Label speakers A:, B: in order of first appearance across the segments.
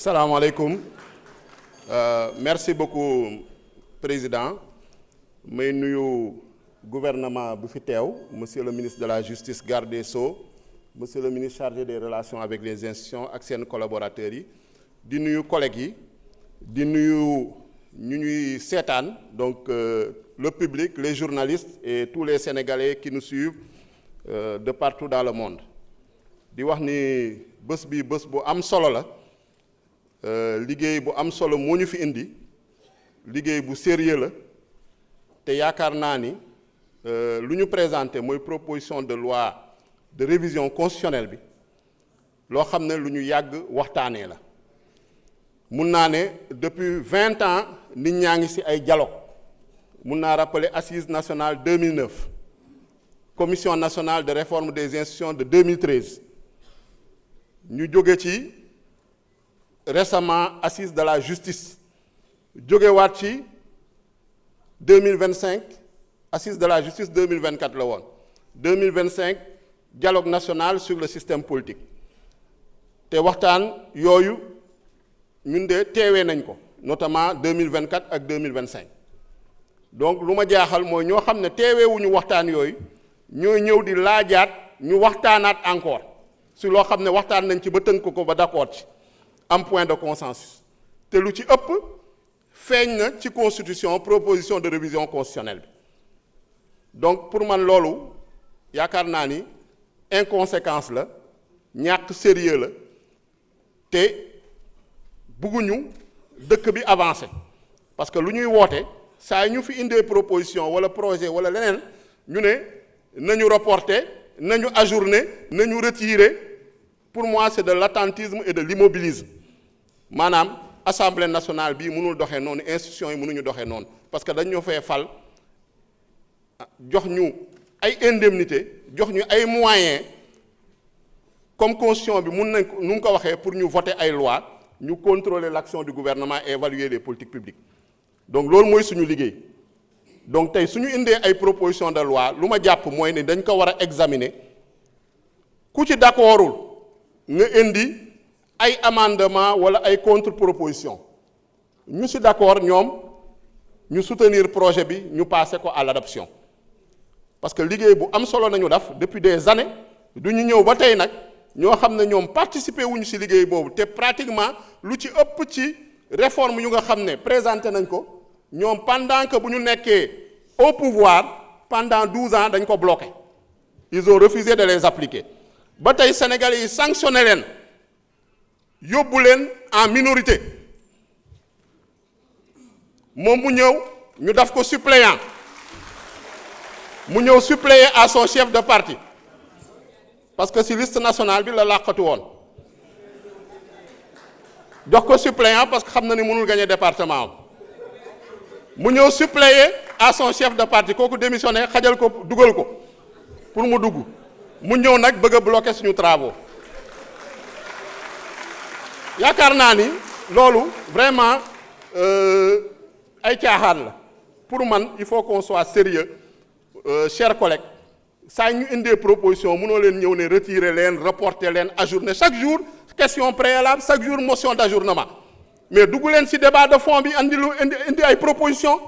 A: salaamaaleykum merci beaucoup président may nuyu gouvernement bu fi teew monsieur le ministre de la justice garde des Sceaux monsieur le ministre chargé des relations avec les institutions ak seen collaborateurs yi di nuyu collègues yi di nuyu ñu ñuy seetaan donc le public les journalistes et tous les Sénégalais qui nous suivent de partout dans le monde di wax ni bés bi bés bu am solo la liggéey bu am solo moo ñu fi indi liggéey bu sérieux la te yaakaar naa ni lu ñu présenté mooy proposition de loi de révision constitutionnelle bi loo xam ne lu ñu yàgg waxtaanee la mun naa ne depuis 20 ans nit ñaa ngi ci ay dialogue mun naa rappeler assise nationale 2009 commission nationale de réforme des institutions de 2013 ñu jóge ci récemment assise de la justice jógewaat ci 2025 assise de la justice 2024 la woon 2025 dialogue national sur le système politique te waxtaan yooyu ñun de teewee nañ ko notamment 2024 ak 2025 donc lu ma jaaxal mooy ñoo xam ne teeweewuñu waxtaan yooyu ñooy ñëw di laajaat ñu waxtaanaat encore si loo xam ne waxtaan nañ ci ba tënk ko ba d'accord ci am point de consensus te lu ci ëpp feeñ na ci constitution proposition de révision constitutionnelle bi donc pour man loolu yaakaar naa ni inconséquence la ñàkk sérieux la te bugguñu dëkk bi avancer parce que lu ñuy woote saa ñu fi indee proposition wala projet wala leneen ñu ne nañu reporter nañu ajourner nañu retirer pour moi c'est de l'attentisme et de l'immobilisme maanaam assemblée nationale bii mënul doxee noonu institutions yi mënuñu doxee noonu parce que dañu fee fal jox ñu ay indemnité jox ñu ay moyens comme constitution bi mun nañ ko nu mu ko waxee pour ñu voter ay loi ñu contrôler l'action du gouvernement et évaluer les politiques publiques donc loolu mooy suñu liggéey donc tey suñu indee ay proposition de loi lu ma jàpp mooy ne dañ ko war a examiner ku ci d'accordul nga indi ay amendement wala ay contre-proposition ñu ci d'accord ñoom ñu soutenir projet bi ñu passer ko à l'adoption parce que liggéey bu am solo nañu def depuis des années du ñu ñëw ba tey nag ñoo xam ne ñoom participer wuñu ci liggéey boobu te pratiquement lu ci ëpp ci réforme yu nga xam ne présenté nañ ko ñoom pendant que bu ñu nekkee au pouvoir pendant 12 ans dañ ko bloqué ils ont refusé de les appliquer ba tey Sénégalais yi sanctionné leen yóbbu leen en minorité moom mu ñëw ñu def ko suppléant mu ñëw suppléer à son chef de parti parce que ci liste nationale bi la làqatu woon jox ko suppléant parce que xam na ni mënul gagner département am mu ñëw suppléer à son chef de parti kooku démissionné xajal ko dugal ko pour mu dugg mu ñëw nag bëgg a bloquer suñu travaux yaakaar naa ni loolu vraiment ay caaxaan la pour man il faut qu'on soit sérieux chers collègues saa ñu indee proposition mënoo leen ñëw ne retirer leen reporter leen ajourner chaque jour question préalable chaque jour motion d'ajournement mais dugg leen ci débat de fond bi indi ay proposition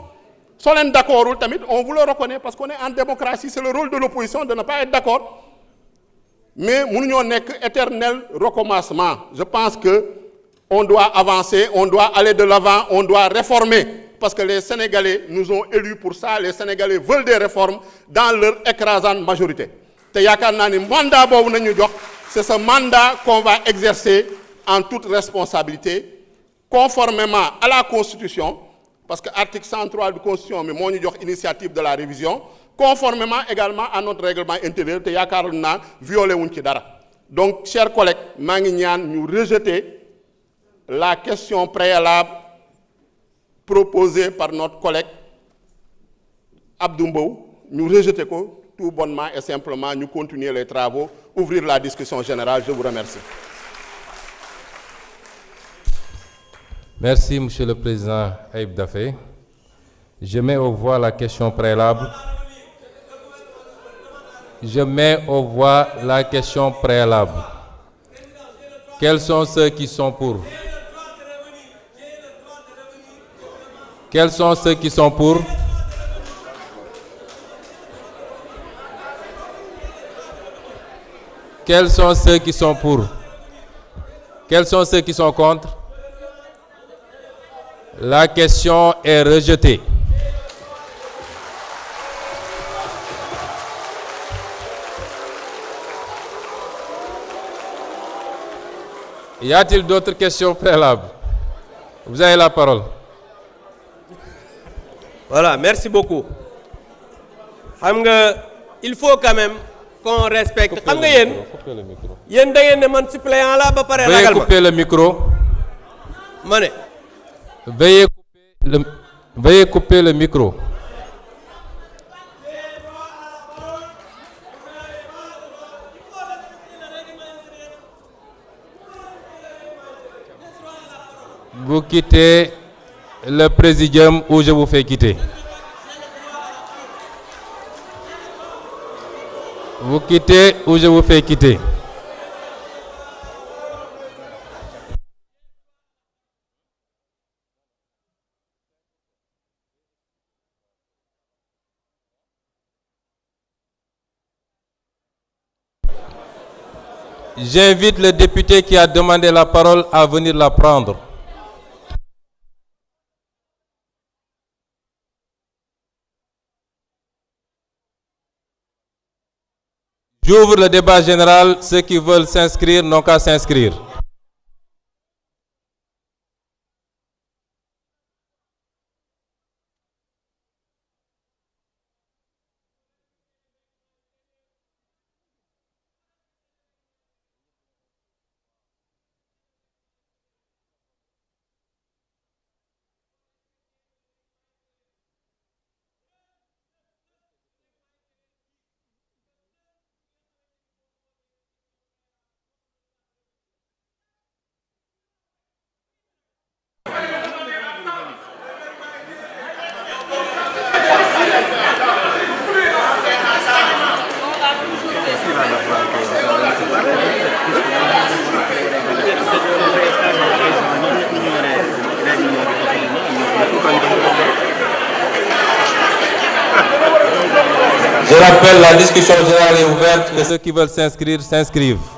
A: soo leen d'accordul tamit on vous le reconnaît parce qu'on est en démocratie c'est le rôle de l'opposition de ne pas être d'accord mais mënuñoo nekk éternel recommencement je pense que on doit avancer on doit aller de l'avant on doit réformer parce que les Sénégalais nous ont élus pour ça les Sénégalais veulent des réformes dans leur écrasante majorité te yaakaar naa ni mandat boobu nañu jox c'est ce mandat qu'on va exercer en toute responsabilité conformément à la Constitution parce que article 103 de Constitution bi moo ñu jox initiative de la révision conformément également à notre règlement intérieur te yaakaar naa violé wuñ ci dara donc chers collègues maa ngi ñaan ñu rejeter la question préalable proposée par notre collègue Abdou Mbow ñu rejeter ko tout bonnement et simplement ñu continuer les travaux ouvrir la discussion générale je vous remercie.
B: Merci Monsieur le Président Ayib Daffé. Je mets aux voix la question préalable. Je mets aux voix la question préalable. Quels sont ceux qui sont pour? Quels sont ceux qui sont pour? Quels sont ceux qui sont pour? Quels sont ceux qui sont contre? La question est rejetée. Y a-t-il d'autres questions préalables? Vous avez la parole.
C: Voilà, merci beaucoup. Xam nga il faut quand même qu'on respecte. Xam nga yéen da ngeen ne man suppléant la ba pare ragal ma.
B: Veuillez couper le micro.
C: Ma ne.
B: Veuillez couper le micro. Vous quittez le présidium ou je vous fais quitter. Vous quittez ou je vous fais quitter. J'invite le député qui a demandé la parole à venir la prendre. J'ouvre le débat général. Ceux qui veulent s'inscrire n'ont qu'à s'inscrire. Je rappelle, la discussion générale est ouverte. Que ceux qui veulent s'inscrire s'inscrivent.